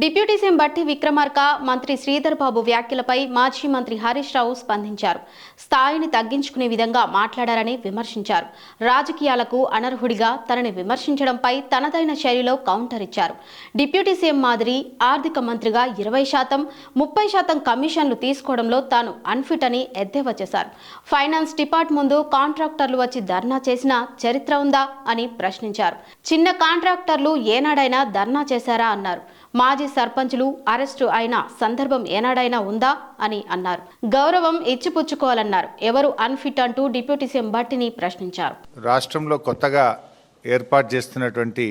Deputy CM బట్టి విక్రమార్క మంత్రి శ్రీధర్ బాబు వ్యాఖ్యలపై మాజీ మంత్రి హరీష్ రావు స్పందించారు. స్థాయిని తగ్గించుకునే విధంగా మాట్లాడారని విమర్శించారు. రాజకీయాలకు అనర్హుడిగా తనని విమర్శించడంపై తనదైన శైలిలో కౌంటర్ ఇచ్చారు. డిప్యూటీ సీఎం మాదిరి ఆర్థిక మంత్రిగా 20%, 30% కమిషన్లు తీసుకోవడంలో తాను అన్ఫిట్ అని ఎద్దేవా చేశారు. ఫైనాన్స్ డిపార్ట్ ముందు కాంట్రాక్టర్లు వచ్చి ధర్నా చేసిన చరిత్ర ఉందా అని ప్రశ్నించారు. చిన్న కాంట్రాక్టర్లు ఏనాడైనా ధర్నా చేశారా అన్నారు. మాజీ సర్పంచులు అరెస్టు అయిన సందర్భం ఏనాడైనా ఉందా అని అన్నారు. గౌరవం ఇచ్చిపుచ్చుకోవాలన్నారు. ఎవరు అన్ఫిట్ అంటూ డిప్యూటీ సీఎం భట్టిని ప్రశ్నించారు. రాష్ట్రంలో కొత్తగా ఏర్పాటు చేస్తున్నటువంటి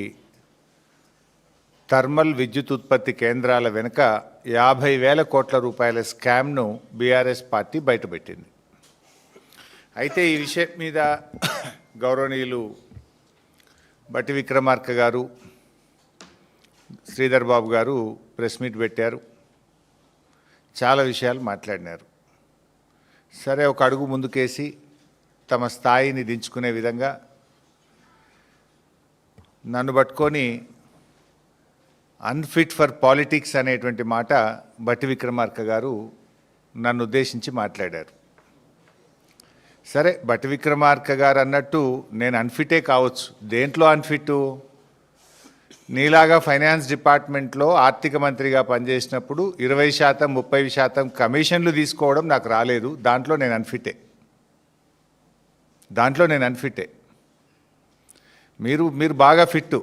థర్మల్ విద్యుత్ ఉత్పత్తి కేంద్రాల వెనుక 50,000 కోట్ల రూపాయల స్కామ్ను బీఆర్ఎస్ పార్టీ బయటపెట్టింది. అయితే ఈ విషయం మీద గౌరవనీయులు బట్టి విక్రమార్క గారు, శ్రీధర్ బాబు గారు ప్రెస్ మీట్ పెట్టారు. చాలా విషయాలు మాట్లాడినారు. సరే, ఒక అడుగు ముందుకేసి తమ స్థాయిని దించుకునే విధంగా నన్ను పట్టుకొని అన్ఫిట్ ఫర్ పాలిటిక్స్ అనేటువంటి మాట బట్టి విక్రమార్క గారు నన్ను ఉద్దేశించి మాట్లాడారు. సరే, బట్టి విక్రమార్క గారు అన్నట్టు నేను అన్ఫిటే కావచ్చు. దేంట్లో అన్ఫిట్? నీలాగా ఫైనాన్స్ డిపార్ట్మెంట్లో ఆర్థిక మంత్రిగా పనిచేసినప్పుడు 20%, 30% కమిషన్లు తీసుకోవడం నాకు రాలేదు. దాంట్లో నేను అన్ఫిటే. మీరు బాగా ఫిట్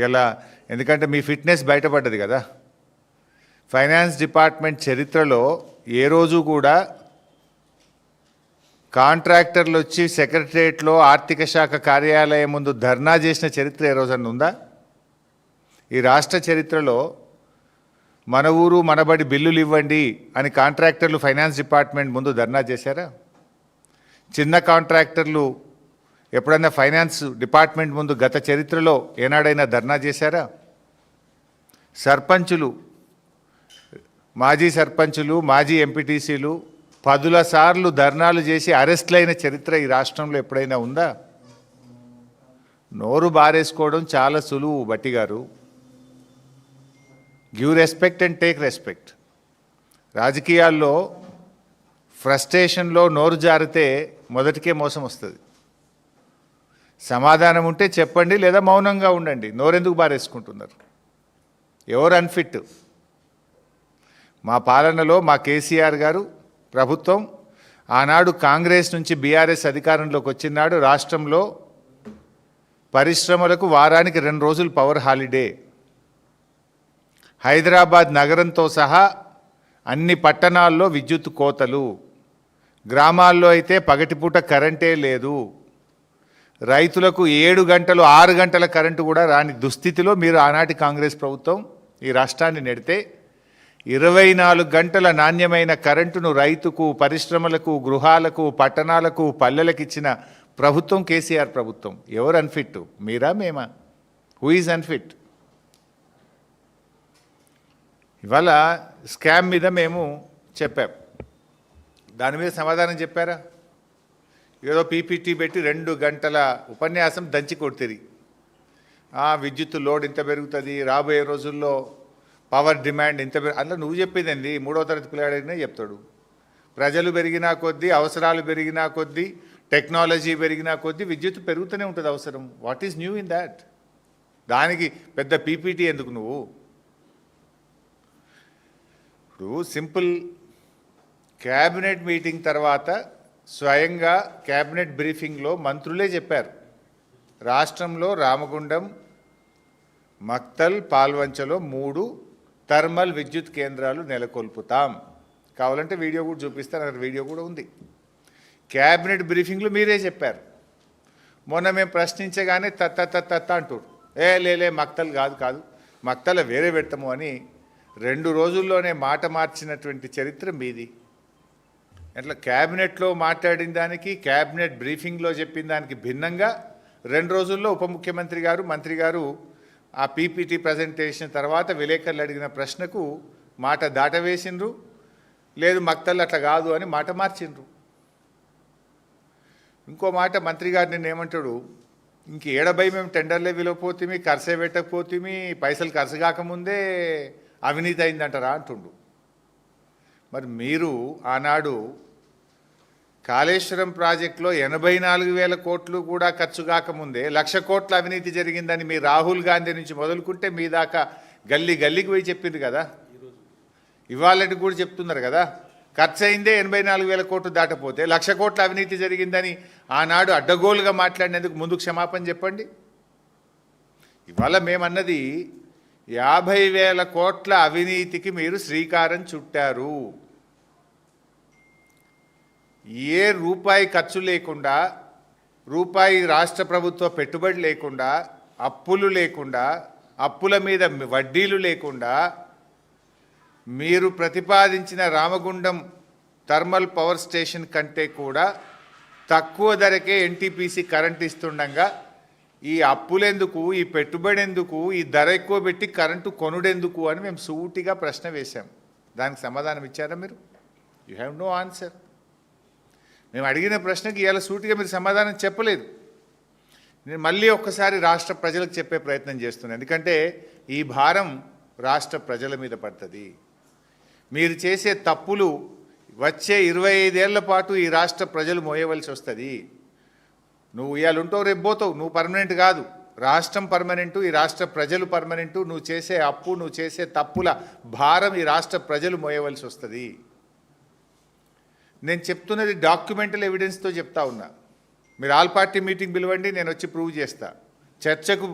ఇలా, ఎందుకంటే మీ ఫిట్నెస్ బయటపడ్డది కదా. ఫైనాన్స్ డిపార్ట్మెంట్ చరిత్రలో ఏ రోజు కూడా కాంట్రాక్టర్లు వచ్చి సెక్రటరియట్లో ఆర్థిక శాఖ కార్యాలయం ముందు ధర్నా చేసిన చరిత్ర ఏ రోజన్నా ఉందా? ఈ రాష్ట్ర చరిత్రలో మన ఊరు మనబడి బిల్లులు ఇవ్వండి అని కాంట్రాక్టర్లు ఫైనాన్స్ డిపార్ట్మెంట్ ముందు ధర్నా చేశారా? చిన్న కాంట్రాక్టర్లు ఎప్పుడైనా ఫైనాన్స్ డిపార్ట్మెంట్ ముందు గత చరిత్రలో ఏనాడైనా ధర్నా చేశారా? సర్పంచులు, మాజీ సర్పంచులు, మాజీ ఎంపీటీసీలు 10 సార్లు ధర్నాలు చేసి అరెస్టులైన చరిత్ర ఈ రాష్ట్రంలో ఎప్పుడైనా ఉందా? నోరు బారేసుకోవడం చాలా సులువు బట్టి గారు. Give respect and take respect. రాజకీయాల్లో ఫ్రస్ట్రేషన్లో నోరు జారితే మొదటికే మోసం వస్తుంది. సమాధానం ఉంటే చెప్పండి, లేదా మౌనంగా ఉండండి. నోరెందుకు బారేసుకుంటున్నారు? ఎవరు అన్ఫిట్? మా పాలనలో మా కేసీఆర్ గారు ప్రభుత్వం ఆనాడు కాంగ్రెస్ నుంచి బీఆర్ఎస్ అధికారంలోకి వచ్చినాడు. రాష్ట్రంలో పరిశ్రమలకు వారానికి 2 రోజులు పవర్ హాలిడే. హైదరాబాద్ నగరంతో సహా అన్ని పట్టణాల్లో విద్యుత్ కోతలు. గ్రామాల్లో అయితే పగటిపూట కరెంటే లేదు. రైతులకు 7 గంటలు 6 గంటల కరెంటు కూడా రాని దుస్థితిలో మీరు ఆనాటి కాంగ్రెస్ ప్రభుత్వం ఈ రాష్ట్రాన్ని నెడితే 24 గంటల నాణ్యమైన కరెంటును రైతుకు, పరిశ్రమలకు, గృహాలకు, పట్టణాలకు, పల్లెలకు ఇచ్చిన ప్రభుత్వం కేసీఆర్ ప్రభుత్వం. ఎవరు అన్ఫిట్? మీరా, మేమా? Who is unfit? ఇవాళ స్కామ్ మీద మేము చెప్పాం. దాని మీద సమాధానం చెప్పారా? ఏదో పీపీటీ పెట్టి 2 గంటల ఉపన్యాసం దంచి కొడుతుంది. విద్యుత్ లోడ్ ఇంత పెరుగుతుంది, రాబోయే రోజుల్లో పవర్ డిమాండ్ ఇంత అట్లా నువ్వు చెప్పేదండి. 3వ తరగతి పిల్లాడినే చెప్తాడు. ప్రజలు పెరిగినా కొద్దీ, అవసరాలు పెరిగినా కొద్దీ, టెక్నాలజీ పెరిగినా కొద్దీ విద్యుత్ పెరుగుతూనే ఉంటుంది అవసరం. What is new in that? దానికి పెద్ద పీపీటీ ఎందుకు నువ్వు? ఇప్పుడు సింపుల్ క్యాబినెట్ మీటింగ్ తర్వాత స్వయంగా క్యాబినెట్ బ్రీఫింగ్లో మంత్రులే చెప్పారు, రాష్ట్రంలో రామగుండం, మక్తల్, పాల్వంచలో 3 థర్మల్ విద్యుత్ కేంద్రాలు నెలకొల్పుతాం. కావాలంటే వీడియో కూడా చూపిస్తాను, అక్కడ వీడియో కూడా ఉంది. క్యాబినెట్ బ్రీఫింగ్లో మీరే చెప్పారు. మొన్న మేము ప్రశ్నించగానే తత్త అంటారు. లే మక్తల్ కాదు, మక్తల వేరే పెడతాము అని 2 రోజుల్లోనే మాట మార్చినటువంటి చరిత్ర మీది. అట్లా క్యాబినెట్లో మాట్లాడిన దానికి, క్యాబినెట్ బ్రీఫింగ్లో చెప్పిన దానికి భిన్నంగా 2 రోజుల్లో ఉప ముఖ్యమంత్రి గారు, మంత్రి గారు ఆ పీపీటీ ప్రజెంటేషన్ తర్వాత విలేకరులు అడిగిన ప్రశ్నకు మాట దాటవేసిండ్రు. లేదు మక్తల్ అట్లా కాదు అని మాట మార్చిండ్రు. ఇంకో మాట మంత్రి గారు నిన్న ఏమంటాడు, ఇంక ఏడబై మేము టెండర్లే విలవపోతేమి, ఖర్చే పెట్టకపోతేమి, పైసలు ఖర్చు కాకముందే అవినీతి అయిందంటారా అంటుండు. మరి మీరు ఆనాడు కాళేశ్వరం ప్రాజెక్టులో 84,000 కోట్లు కూడా ఖర్చు కాకముందే 1,00,000 కోట్ల అవినీతి జరిగిందని మీ రాహుల్ గాంధీ నుంచి మొదలుకుంటే మీ దాకా గల్లీ గల్లీకి పోయి చెప్పింది కదా, ఇవాళకి కూడా చెప్తున్నారు కదా. ఖర్చు అయిందే 84,000 కోట్లు దాటపోతే 1,00,000 కోట్ల అవినీతి జరిగిందని ఆనాడు అడ్డగోలుగా మాట్లాడినందుకు ముందు క్షమాపణ చెప్పండి. ఇవాళ మేమన్నది 50,000 కోట్ల అవినీతికి మీరు శ్రీకారం చుట్టారు. ఏ రూపాయి ఖర్చు లేకుండా, రూపాయి రాష్ట్ర ప్రభుత్వ పెట్టుబడి లేకుండా, అప్పులు లేకుండా, అప్పుల మీద వడ్డీలు లేకుండా మీరు ప్రతిపాదించిన రామగుండం థర్మల్ పవర్ స్టేషన్ కంటే కూడా తక్కువ ధరకే ఎన్టీపీసీ కరెంట్ ఇస్తుండగా ఈ అప్పులెందుకు, ఈ పెట్టుబడి ఎందుకు, ఈ ధర ఎక్కువ పెట్టి కరెంటు కొనుడెందుకు అని మేము సూటిగా ప్రశ్న వేశాం. దానికి సమాధానం ఇచ్చారా మీరు? You have no answer. మేము అడిగిన ప్రశ్నకి ఇలా సూటిగా మీరు సమాధానం చెప్పలేదు. నేను మళ్ళీ ఒక్కసారి రాష్ట్ర ప్రజలకు చెప్పే ప్రయత్నం చేస్తున్నాను, ఎందుకంటే ఈ భారం రాష్ట్ర ప్రజల మీద పడుతుంది. మీరు చేసే తప్పులు వచ్చే 25 ఏళ్ల పాటు ఈ రాష్ట్ర ప్రజలు మోయవలసి వస్తుంది. నువ్వు ఇవాళ ఉంటావు, రేపు పోతావు, నువ్వు పర్మనెంట్ కాదు. రాష్ట్రం పర్మనెంటు, ఈ రాష్ట్ర ప్రజలు పర్మనెంటు. నువ్వు చేసే అప్పు, నువ్వు చేసే తప్పుల భారం ఈ రాష్ట్ర ప్రజలు మోయవలసి వస్తుంది. నేను చెప్తున్నది డాక్యుమెంటల్ ఎవిడెన్స్తో చెప్తా ఉన్నా. మీరు ఆల్ పార్టీ మీటింగ్ పిలవండి, నేను వచ్చి ప్రూవ్ చేస్తా. చర్చకు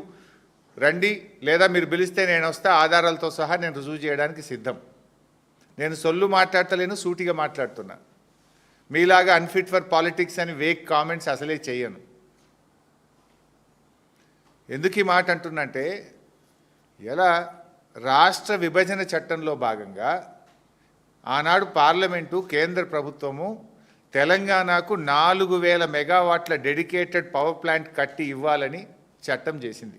రండి, లేదా మీరు పిలిస్తే నేను వస్తా. ఆధారాలతో సహా నేను రుజువు చేయడానికి సిద్ధం. నేను సొల్లు మాట్లాడతలేను, సూటిగా మాట్లాడుతున్నా. మీలాగా అన్ఫిట్ ఫర్ పాలిటిక్స్ అని వేక్ కామెంట్స్ అసలే చేయను. ఎందుకు ఈ మాట అంటున్నంటే, ఎలా రాష్ట్ర విభజన చట్టంలో భాగంగా ఆనాడు పార్లమెంటు, కేంద్ర ప్రభుత్వము తెలంగాణకు 4,000 మెగావాట్ల డెడికేటెడ్ పవర్ ప్లాంట్ కట్టి ఇవ్వాలని చట్టం చేసింది.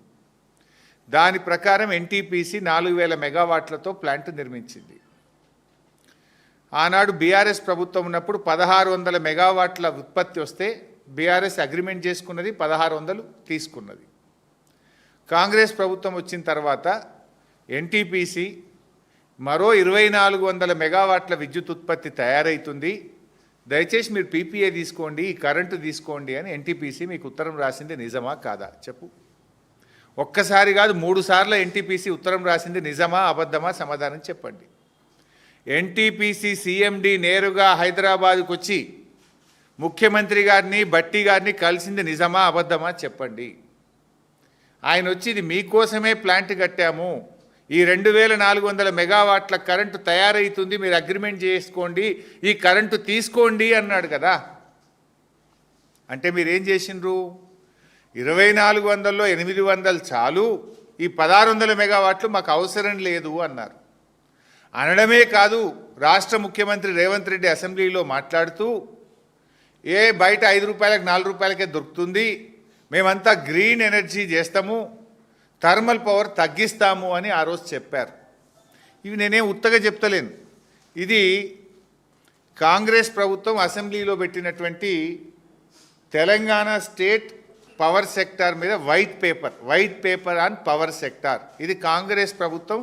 దాని ప్రకారం ఎన్టీపీసీ 4,000 మెగావాట్లతో ప్లాంట్ నిర్మించింది. ఆనాడు బీఆర్ఎస్ ప్రభుత్వం ఉన్నప్పుడు 1,600 మెగావాట్ల ఉత్పత్తి వస్తే బీఆర్ఎస్ అగ్రిమెంట్ చేసుకున్నది, 1,600 తీసుకున్నది. కాంగ్రెస్ ప్రభుత్వం వచ్చిన తర్వాత ఎన్టీపీసీ మరో 2,400 మెగావాట్ల విద్యుత్ ఉత్పత్తి తయారవుతుంది, దయచేసి మీరు పీపీఏ తీసుకోండి, ఈ కరెంటు తీసుకోండి అని ఎన్టీపీసీ మీకు ఉత్తరం రాసింది నిజమా కాదా చెప్పు. ఒక్కసారి కాదు 3 సార్లు ఎన్టీపీసీ ఉత్తరం రాసింది నిజమా అబద్ధమా సమాధానం చెప్పండి. ఎన్టీపీసీ సీఎండీ నేరుగా హైదరాబాద్కు వచ్చి ముఖ్యమంత్రి గారిని, భట్టి గారిని కలిసింది నిజమా అబద్ధమా చెప్పండి. ఆయన వచ్చి ఇది మీకోసమే ప్లాంట్ కట్టాము, ఈ 2,400 మెగావాట్ల కరెంటు తయారవుతుంది, మీరు అగ్రిమెంట్ చేసుకోండి, ఈ కరెంటు తీసుకోండి అన్నాడు కదా. అంటే మీరేం చేసిండ్రు? 2,400లో 800 చాలు, ఈ 1,600 మెగావాట్లు మాకు అవసరం లేదు అన్నారు. అనడమే కాదు, రాష్ట్ర ముఖ్యమంత్రి రేవంత్ రెడ్డి అసెంబ్లీలో మాట్లాడుతూ బయట 5 రూపాయలకు 4 రూపాయలకే దొరుకుతుంది, మేమంతా గ్రీన్ ఎనర్జీ చేస్తాము, థర్మల్ పవర్ తగ్గిస్తాము అని ఆ రోజు చెప్పారు. ఇవి నేనేం ఉత్తగా చెప్తలేను. ఇది కాంగ్రెస్ ప్రభుత్వం అసెంబ్లీలో పెట్టినటువంటి తెలంగాణ స్టేట్ పవర్ సెక్టార్ మీద white paper on power sector. ఇది కాంగ్రెస్ ప్రభుత్వం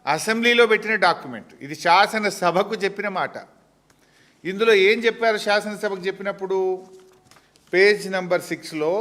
అసెంబ్లీలో పెట్టిన డాక్యుమెంట్. ఇది శాసనసభకు చెప్పిన మాట. ఇందులో ఏం చెప్పారు శాసనసభకు చెప్పినప్పుడు? Page number 6లో